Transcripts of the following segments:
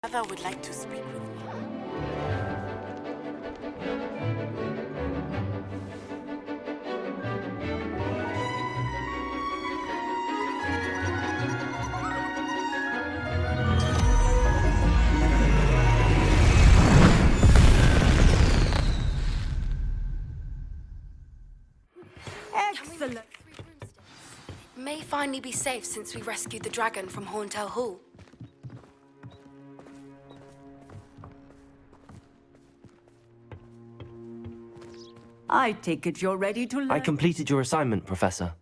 Mother would like to speak with me. Excellent. It may finally be safe since we rescued the dragon from Horntail Hall. I take it you're ready to learn. I completed your assignment, Professor.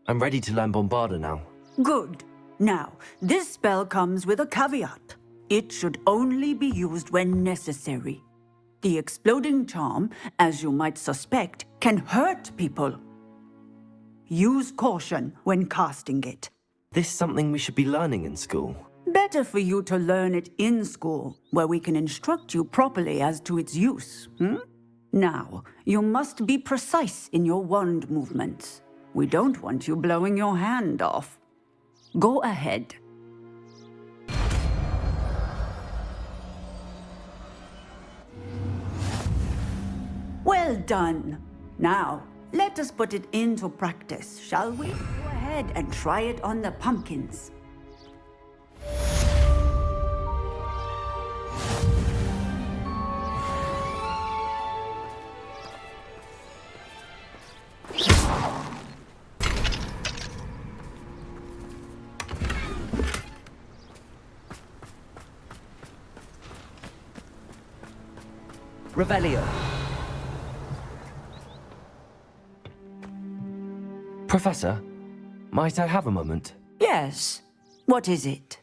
I'm ready to learn Bombarda now. Good. Now, this spell comes with a caveat. It should only be used when necessary. The exploding charm, as you might suspect, can hurt people. Use caution when casting it. This something we should be learning in school. Better for you to learn it in school, where we can instruct you properly as to its use. Now, you must be precise in your wand movements. We don't want you blowing your hand off. Go ahead. Well done. Now, let us put it into practice, shall we? Go ahead and try it on the pumpkins. Revelio. Professor, might I have a moment? Yes. What is it?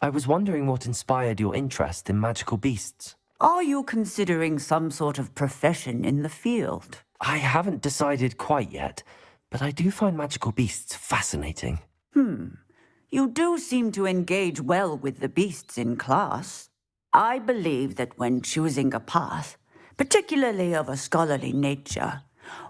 I was wondering what inspired your interest in magical beasts. Are you considering some sort of profession in the field? I haven't decided quite yet, but I do find magical beasts fascinating. You do seem to engage well with the beasts in class. I believe that when choosing a path, particularly of a scholarly nature,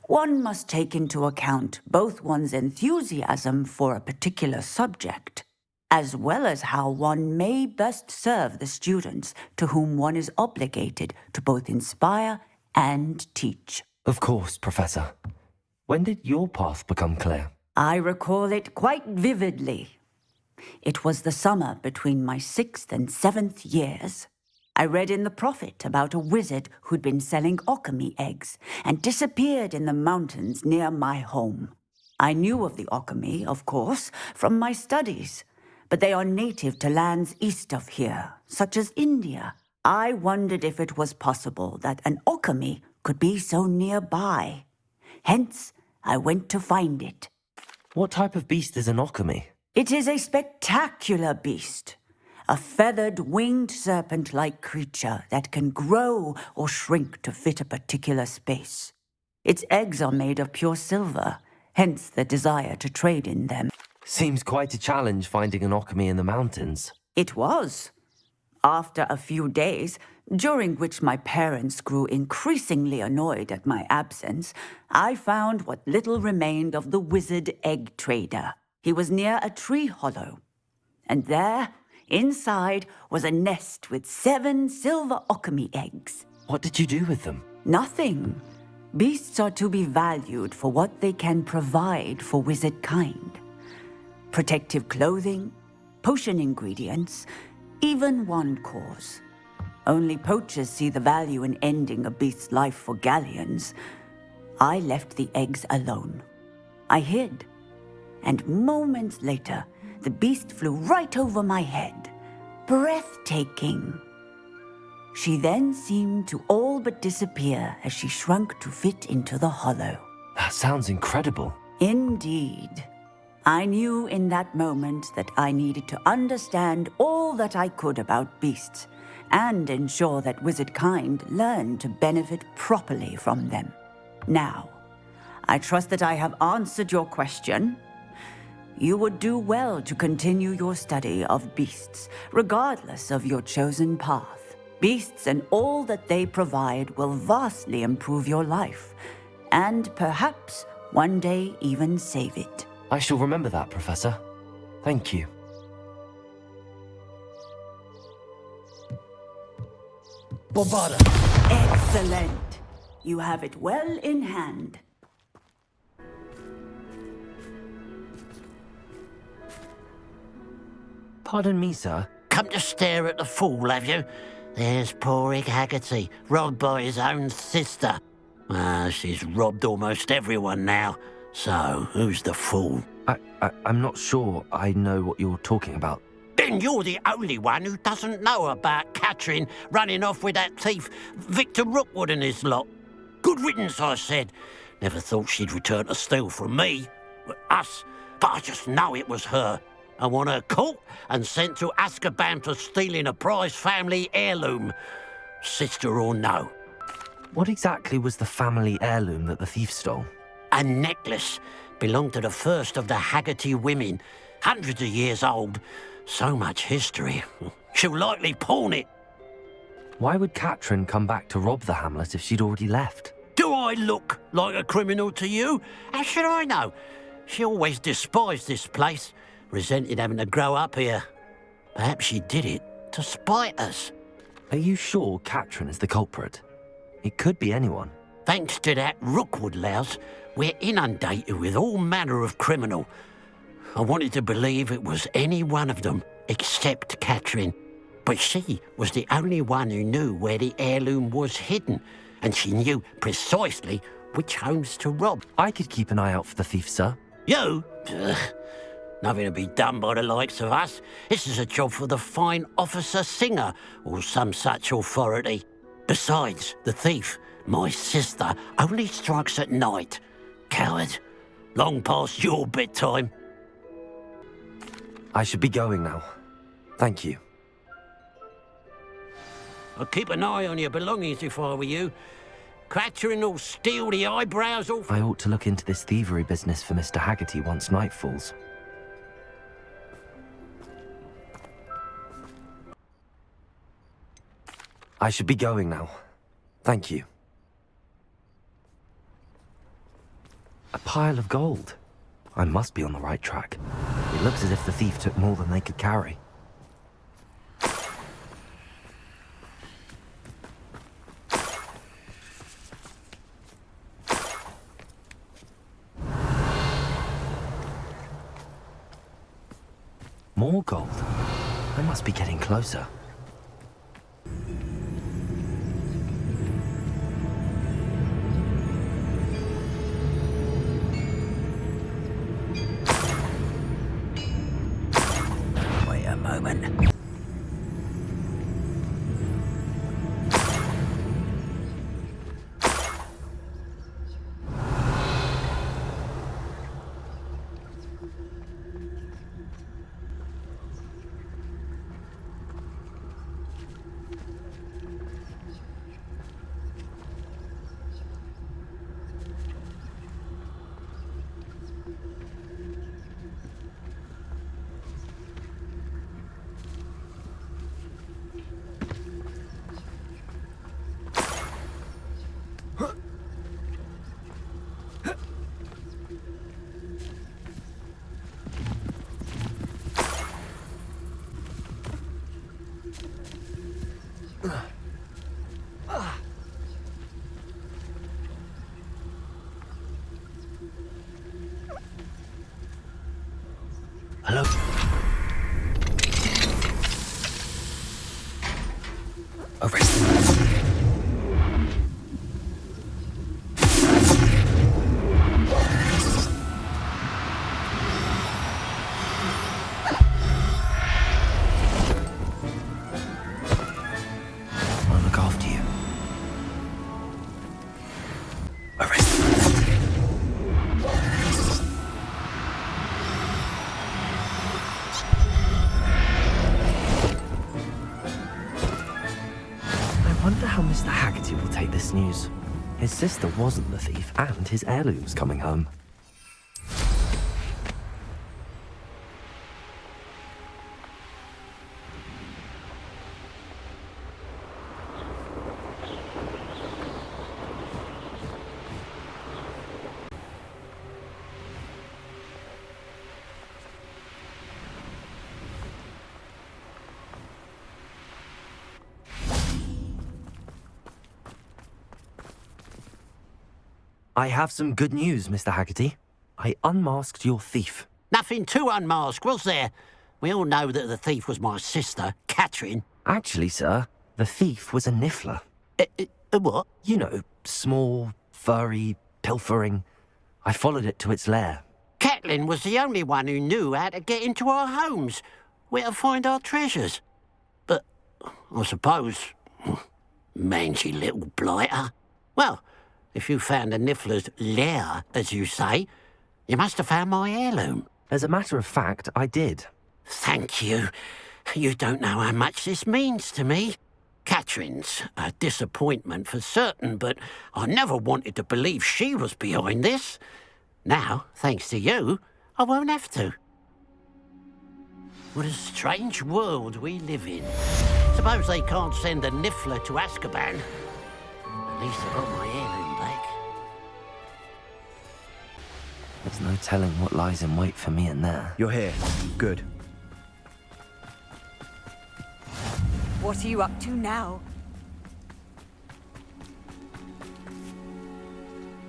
one must take into account both one's enthusiasm for a particular subject, as well as how one may best serve the students to whom one is obligated to both inspire and teach. Of course, Professor. When did your path become clear? I recall it quite vividly. It was the summer between my 6th and 7th years. I read in the Prophet about a wizard who'd been selling alchemy eggs and disappeared in the mountains near my home. I knew of the alchemy, of course, from my studies, but they are native to lands east of here, such as India. I wondered if it was possible that an alchemy could be so nearby. Hence, I went to find it. What type of beast is an alchemy? It is a spectacular beast. A feathered, winged serpent-like creature that can grow or shrink to fit a particular space. Its eggs are made of pure silver, hence the desire to trade in them. Seems quite a challenge finding an alchemy in the mountains. It was. After a few days, during which my parents grew increasingly annoyed at my absence, I found what little remained of the wizard egg trader. He was near a tree hollow, and there, inside, was a nest with 7 silver alchemy eggs. What did you do with them? Nothing. Beasts are to be valued for what they can provide for wizard kind. Protective clothing, potion ingredients, even wand cores. Only poachers see the value in ending a beast's life for galleons. I left the eggs alone. I hid. And moments later, the beast flew right over my head. Breathtaking. She then seemed to all but disappear as she shrunk to fit into the hollow. That sounds incredible. Indeed. I knew in that moment that I needed to understand all that I could about beasts and ensure that wizard kind learned to benefit properly from them. Now, I trust that I have answered your question. You would do well to continue your study of beasts, regardless of your chosen path. Beasts and all that they provide will vastly improve your life, and perhaps one day even save it. I shall remember that, Professor. Thank you. Bobada. Excellent. You have it well in hand. Pardon me, sir. Come to stare at the fool, have you? There's poor Ig Haggerty, robbed by his own sister. She's robbed almost everyone now. So, who's the fool? I'm not sure I know what you're talking about. Then you're the only one who doesn't know about Catherine running off with that thief, Viktor Rokwood and his lot. Good riddance, I said. Never thought she'd return to steal from me, us, but I just know it was her. I want her caught and sent to Azkaban for stealing a prize family heirloom, sister or no. What exactly was the family heirloom that the thief stole? A necklace belonged to the first of the Haggerty women, hundreds of years old. So much history. She'll likely pawn it. Why would Catherine come back to rob the hamlet if she'd already left? Do I look like a criminal to you? How should I know? She always despised this place, resented having to grow up here. Perhaps she did it to spite us. Are you sure Catherine is the culprit? It could be anyone. Thanks to that Rookwood louse, we're inundated with all manner of criminal. I wanted to believe it was any one of them, except Catherine. But she was the only one who knew where the heirloom was hidden, and she knew precisely which homes to rob. I could keep an eye out for the thief, sir. You? Ugh. Nothing to be done by the likes of us. This is a job for the fine officer Singer, or some such authority. Besides, the thief, my sister, only strikes at night. Coward. Long past your bedtime. I should be going now. Thank you. I'd keep an eye on your belongings if I were you. Catherine will steal the eyebrows off. I ought to look into this thievery business for Mr. Haggerty once night falls. I should be going now. Thank you. A pile of gold. I must be on the right track. It looks as if the thief took more than they could carry. More gold. I must be getting closer. Wait a moment. Hello? Arrest them. I'll look after you. Arrest them. I wonder how Mr. Haggerty will take this news. His sister wasn't the thief, and his heirloom's coming home. I have some good news, Mr. Haggerty. I unmasked your thief. Nothing to unmask, was there? We all know that the thief was my sister, Catherine. Actually, sir, the thief was a niffler. What? You know, small, furry, pilfering. I followed it to its lair. Catelyn was the only one who knew how to get into our homes, where to find our treasures. But I suppose, mangy little blighter. Well, if you found the niffler's lair, as you say, you must have found my heirloom. As a matter of fact, I did. Thank you. You don't know how much this means to me. Catherine's a disappointment for certain, but I never wanted to believe she was behind this. Now, thanks to you, I won't have to. What a strange world we live in. Suppose they can't send a niffler to Azkaban. At least I got my heirloom back. There's no telling what lies in wait for me in there. You're here. Good. What are you up to now?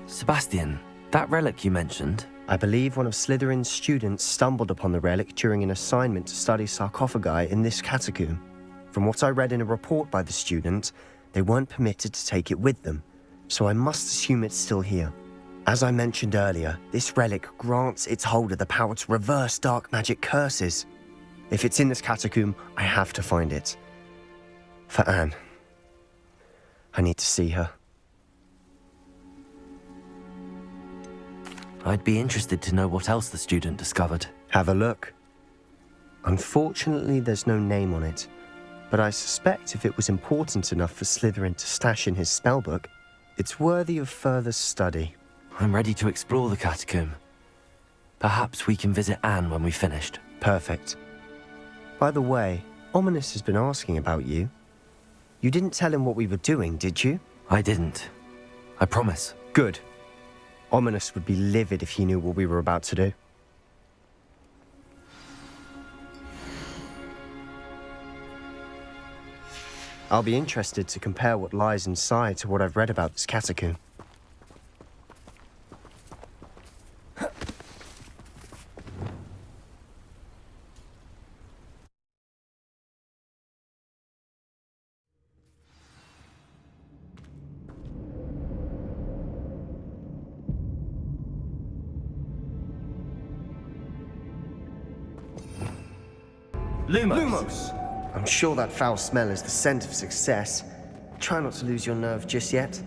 Sebastian, that relic you mentioned, I believe one of Slytherin's students stumbled upon the relic during an assignment to study sarcophagi in this catacomb. From what I read in a report by the student, they weren't permitted to take it with them, so I must assume it's still here. As I mentioned earlier, this relic grants its holder the power to reverse dark magic curses. If it's in this catacomb, I have to find it. For Anne. I need to see her. I'd be interested to know what else the student discovered. Have a look. Unfortunately, there's no name on it, but I suspect if it was important enough for Slytherin to stash in his spellbook, it's worthy of further study. I'm ready to explore the catacomb. Perhaps we can visit Anne when we've finished. Perfect. By the way, Ominis has been asking about you. You didn't tell him what we were doing, did you? I didn't. I promise. Good. Ominis would be livid if he knew what we were about to do. I'll be interested to compare what lies inside to what I've read about this catacomb. Lumos! I'm sure that foul smell is the scent of success. Try not to lose your nerve just yet.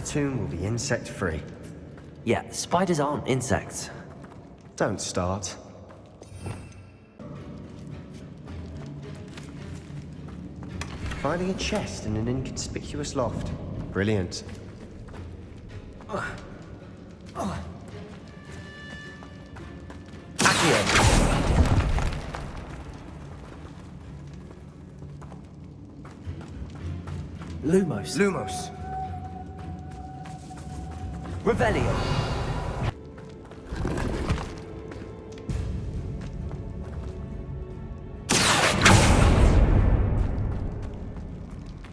Tomb will be insect-free. Yeah, spiders aren't insects. Don't start. Finding a chest in an inconspicuous loft. Brilliant. Lumos. Lumos. Revelio.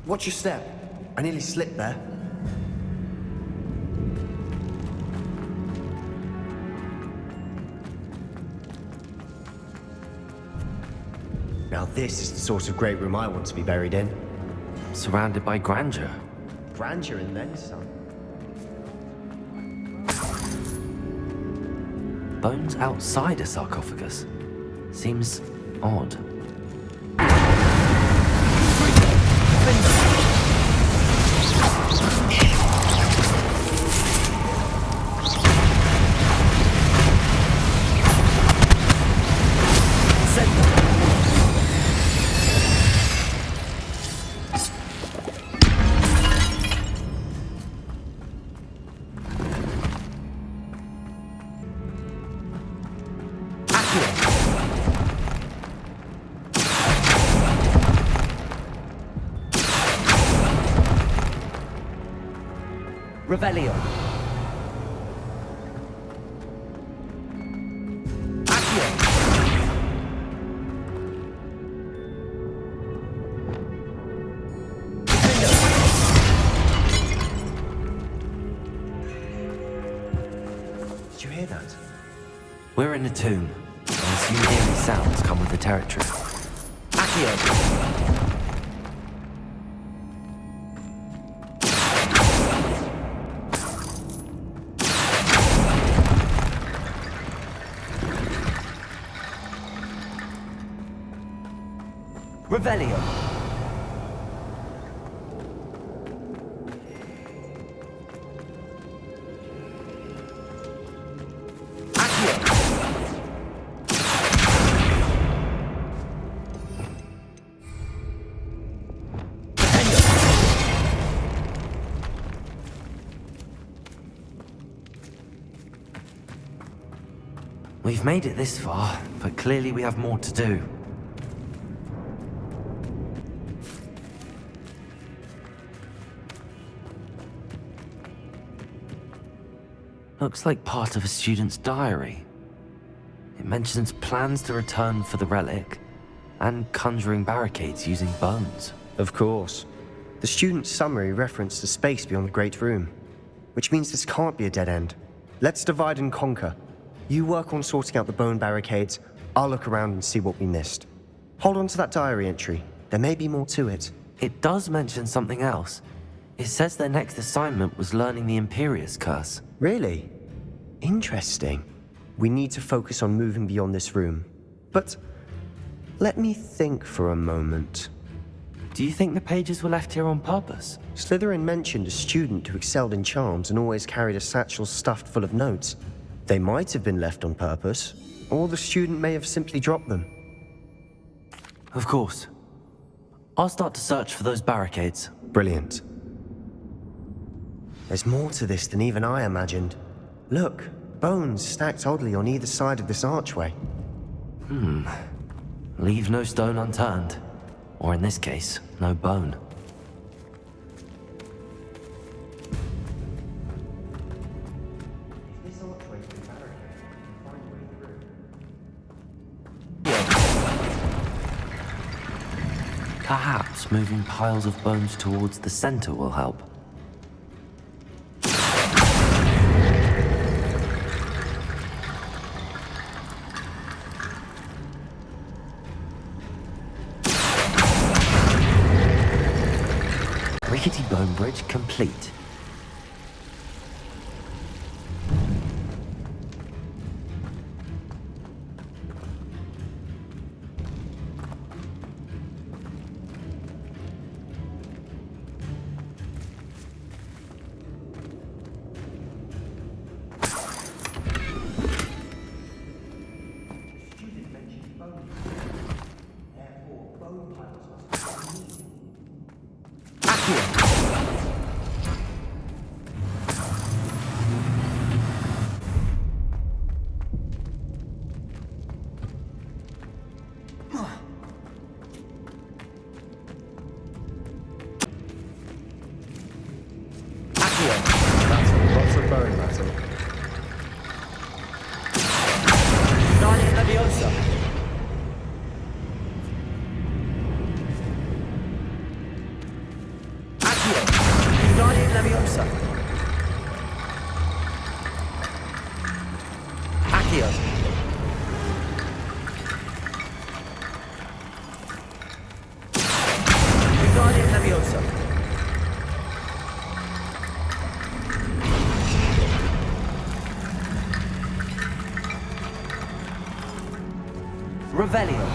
Watch your step. I nearly slipped there. Now this is the sort of great room I want to be buried in. Surrounded by grandeur. Grandeur and then some. Bones outside a sarcophagus. Seems odd. Revelio. Did you hear that? We're in a tomb. I assume eerie sounds come with the territory. Accio. Revelio. We've made it this far, but clearly we have more to do. Looks like part of a student's diary. It mentions plans to return for the relic, and conjuring barricades using bones. Of course. The student's summary referenced the space beyond the Great Room, which means this can't be a dead end. Let's divide and conquer. You work on sorting out the bone barricades, I'll look around and see what we missed. Hold on to that diary entry. There may be more to it. It does mention something else. It says their next assignment was learning the Imperius curse. Really? Interesting. We need to focus on moving beyond this room. But let me think for a moment. Do you think the pages were left here on purpose? Slytherin mentioned a student who excelled in charms and always carried a satchel stuffed full of notes. They might have been left on purpose, or the student may have simply dropped them. Of course. I'll start to search for those barricades. Brilliant. There's more to this than even I imagined. Look, bones stacked oddly on either side of this archway. Leave no stone unturned. Or in this case, no bone. This archway can barricade and find a way through. Perhaps moving piles of bones towards the center will help. Rickety bone bridge complete. Lots of bone metal. Revelio.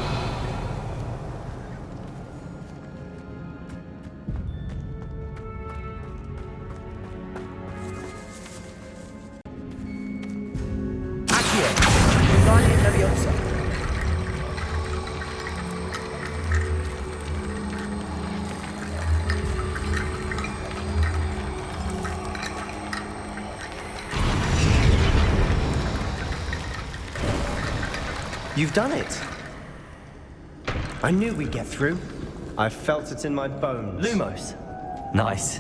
You've done it! I knew we'd get through. I felt it in my bones. Lumos. Nice.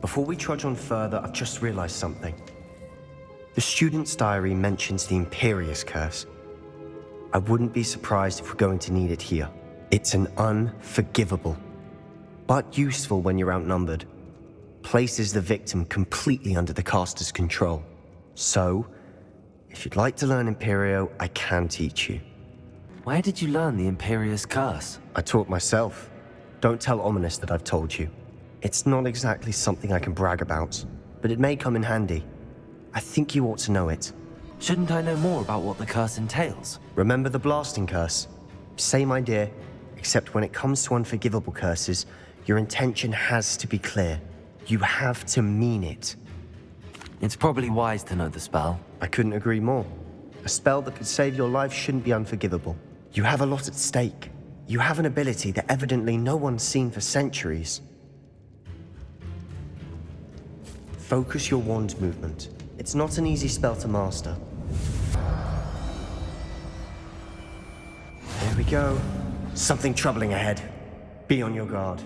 Before we trudge on further, I've just realized something. The student's diary mentions the Imperious curse. I wouldn't be surprised if we're going to need it here. It's an unforgivable, but useful when you're outnumbered. Places the victim completely under the caster's control. So, if you'd like to learn Imperio, I can teach you. Where did you learn the Imperious curse? I taught myself. Don't tell Ominis that I've told you. It's not exactly something I can brag about, but it may come in handy. I think you ought to know it. Shouldn't I know more about what the curse entails? Remember the blasting curse? Same idea, except when it comes to unforgivable curses, your intention has to be clear. You have to mean it. It's probably wise to know the spell. I couldn't agree more. A spell that could save your life shouldn't be unforgivable. You have a lot at stake. You have an ability that evidently no one's seen for centuries. Focus your wand movement. It's not an easy spell to master. There we go. Something troubling ahead. Be on your guard.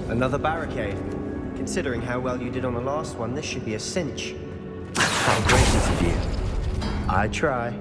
Another barricade. Considering how well you did on the last one, this should be a cinch. How gracious of you. I try.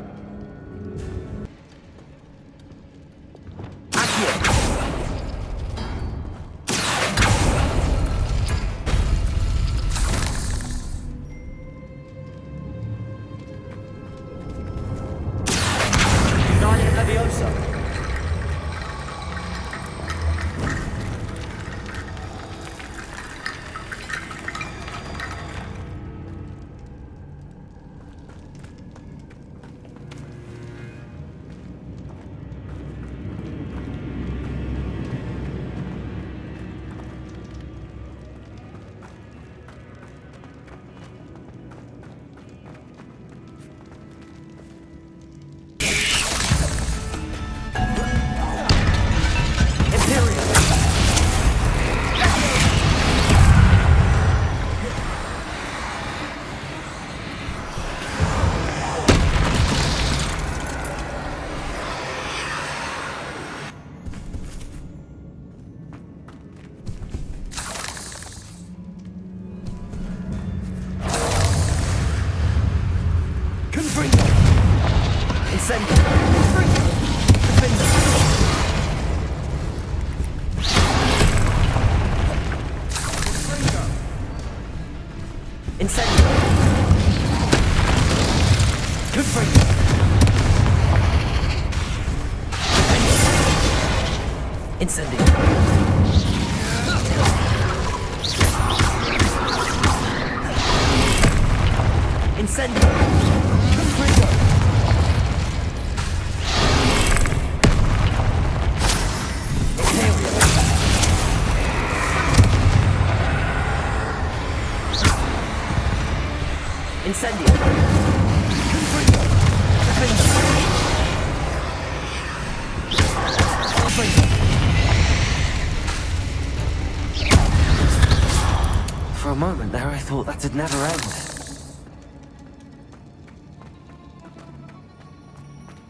For a moment there, I thought that'd never end.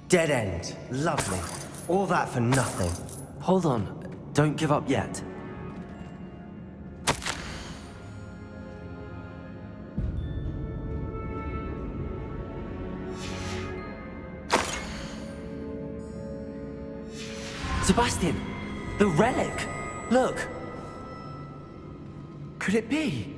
Dead end. Lovely. All that for nothing. Hold on. Don't give up yet. Sebastian! The relic! Look! Could it be?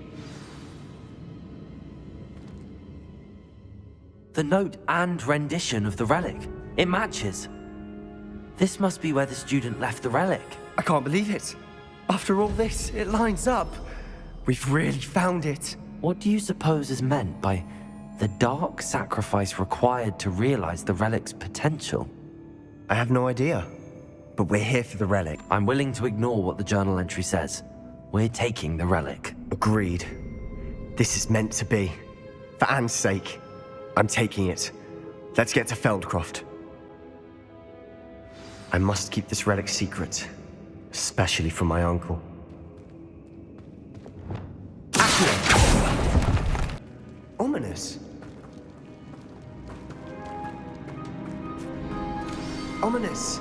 The note and rendition of the relic. It matches. This must be where the student left the relic. I can't believe it. After all this, it lines up. We've really found it. What do you suppose is meant by the dark sacrifice required to realize the relic's potential? I have no idea. But we're here for the relic. I'm willing to ignore what the journal entry says. We're taking the relic. Agreed. This is meant to be. For Anne's sake, I'm taking it. Let's get to Feldcroft. I must keep this relic secret, especially from my uncle. Ominis. Ominis.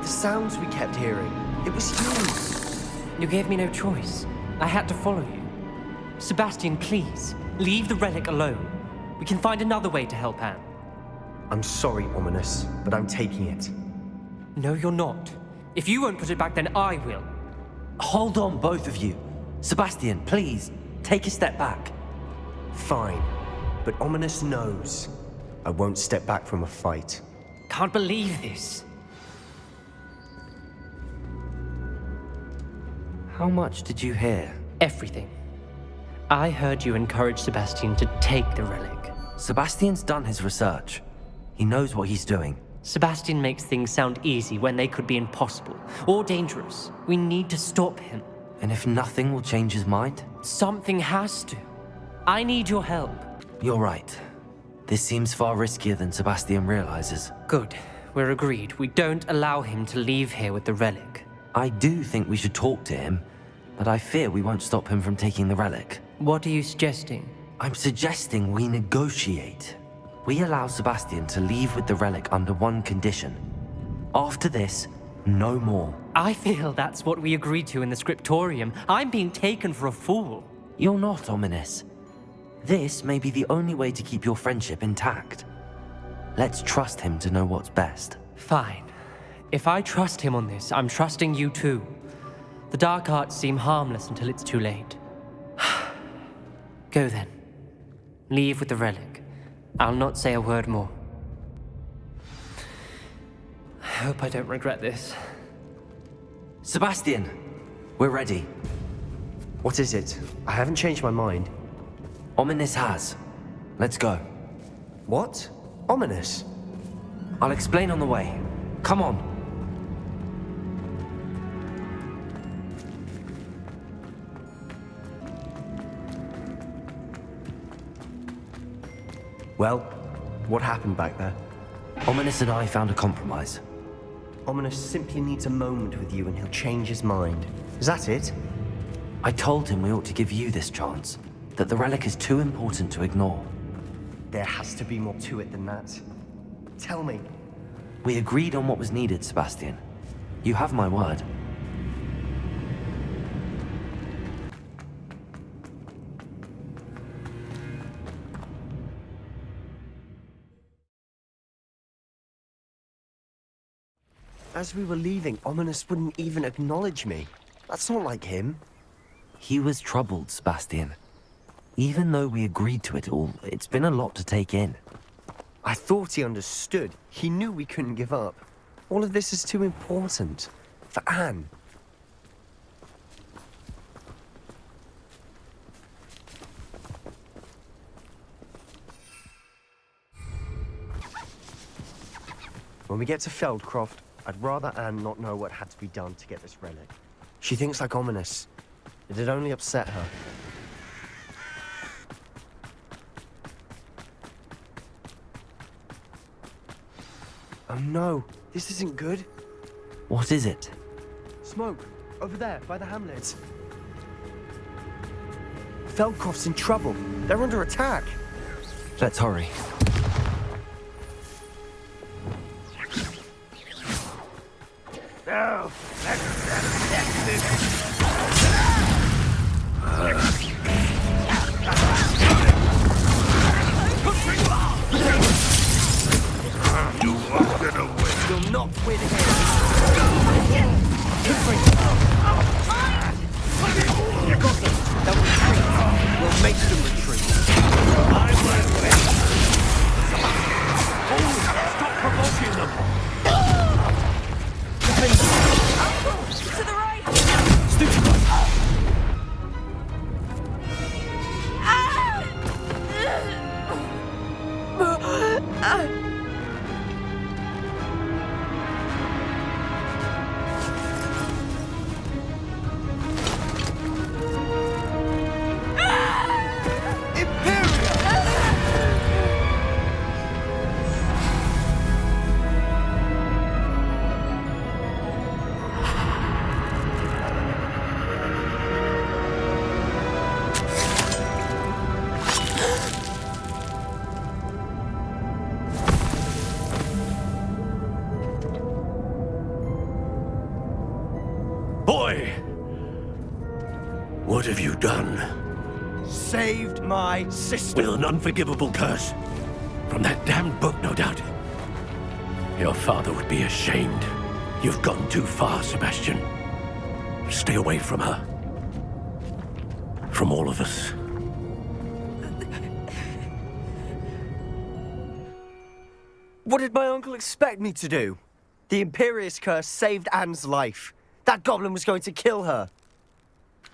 The sounds we kept hearing. It was you. You gave me no choice. I had to follow you. Sebastian, please, leave the relic alone. We can find another way to help Anne. I'm sorry, Ominis, but I'm taking it. No, you're not. If you won't put it back, then I will. Hold on, both of you. Sebastian, please, take a step back. Fine, but Ominis knows I won't step back from a fight. Can't believe this. How much did you hear? Everything. I heard you encourage Sebastian to take the relic. Sebastian's done his research. He knows what he's doing. Sebastian makes things sound easy when they could be impossible or dangerous. We need to stop him. And if nothing will change his mind? Something has to. I need your help. You're right. This seems far riskier than Sebastian realizes. Good. We're agreed. We don't allow him to leave here with the relic. I do think we should talk to him, but I fear we won't stop him from taking the relic. What are you suggesting? I'm suggesting we negotiate. We allow Sebastian to leave with the relic under one condition. After this, no more. I feel that's what we agreed to in the scriptorium. I'm being taken for a fool. You're not, Ominis. This may be the only way to keep your friendship intact. Let's trust him to know what's best. Fine. If I trust him on this, I'm trusting you too. The dark arts seem harmless until it's too late. Go then. Leave with the relic. I'll not say a word more. I hope I don't regret this. Sebastian, we're ready. What is it? I haven't changed my mind. Ominis has. Let's go. What? Ominis? I'll explain on the way. Come on. Well, what happened back there? Ominis and I found a compromise. Ominis simply needs a moment with you and he'll change his mind. Is that it? I told him we ought to give you this chance, that the relic is too important to ignore. There has to be more to it than that. Tell me. We agreed on what was needed, Sebastian. You have my word. As we were leaving, Ominis wouldn't even acknowledge me. That's not like him. He was troubled, Sebastian. Even though we agreed to it all, it's been a lot to take in. I thought he understood. He knew we couldn't give up. All of this is too important. For Anne. When we get to Feldcroft, I'd rather Anne not know what had to be done to get this relic. She thinks like Ominis. It'd only upset her. Oh no, this isn't good. What is it? Smoke, over there, by the hamlet. Feldcroft's in trouble. They're under attack. Let's hurry. No, You'll not win here. Boy! What have you done? Saved my sister. With an unforgivable curse. From that damned book, no doubt. Your father would be ashamed. You've gone too far, Sebastian. Stay away from her. From all of us. What did my uncle expect me to do? The Imperious curse saved Anne's life. That goblin was going to kill her.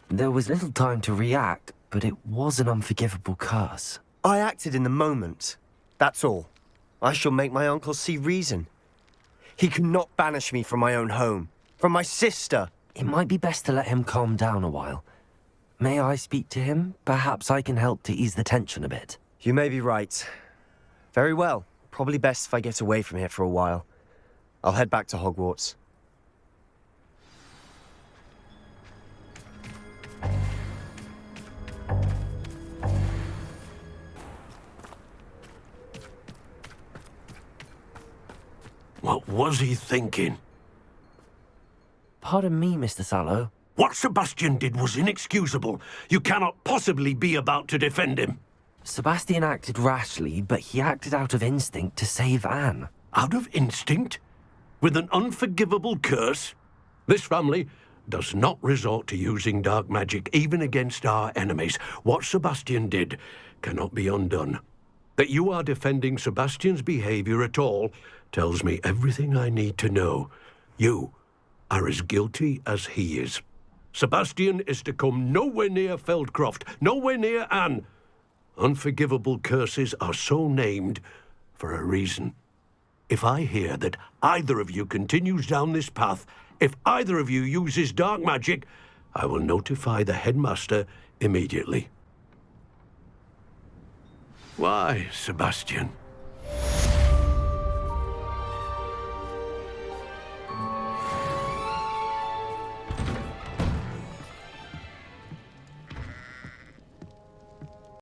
There was little time to react, but it was an unforgivable curse. I acted in the moment. That's all. I shall make my uncle see reason. He cannot banish me from my own home, from my sister. It might be best to let him calm down a while. May I speak to him? Perhaps I can help to ease the tension a bit. You may be right. Very well. Probably best if I get away from here for a while. I'll head back to Hogwarts. What was he thinking? Pardon me, Mr. Sallow. What Sebastian did was inexcusable. You cannot possibly be about to defend him. Sebastian acted rashly, but he acted out of instinct to save Anne. Out of instinct? With an unforgivable curse? This family does not resort to using dark magic even against our enemies. What Sebastian did cannot be undone. That you are defending Sebastian's behavior at all tells me everything I need to know. You are as guilty as he is. Sebastian is to come nowhere near Feldcroft, nowhere near Anne. Unforgivable curses are so named for a reason. If I hear that either of you continues down this path, if either of you uses dark magic, I will notify the headmaster immediately. Why, Sebastian?